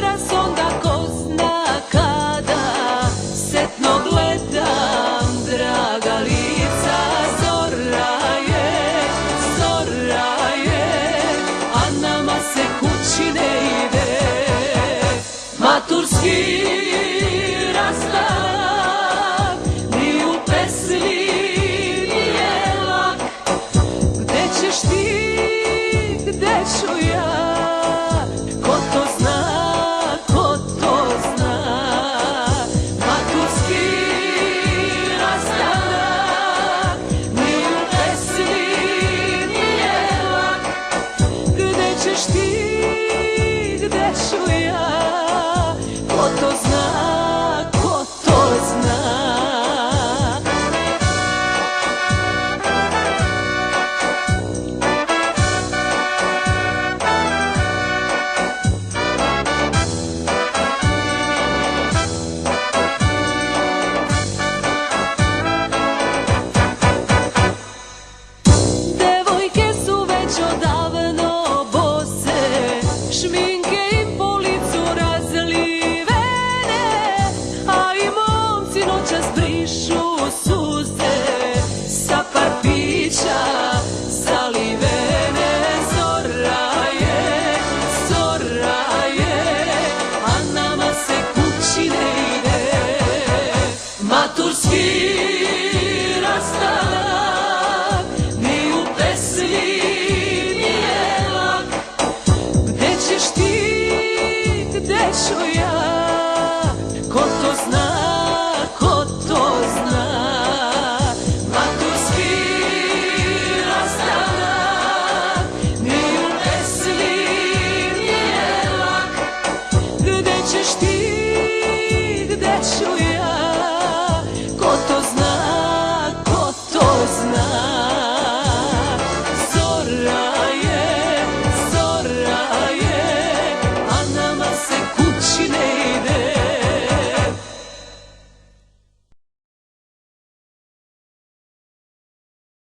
večeras, onda ko zna kada setno gledam draga lica. Zora je, a nama se kući ne ide. Maturski rastav ni u pesmi nije lak. Gde ćeš ti, gde ću ja, ko to zna, ko to zna. Maturski rastav ni u pesmi nije lak. Gde ćeš ti, gde ću ja,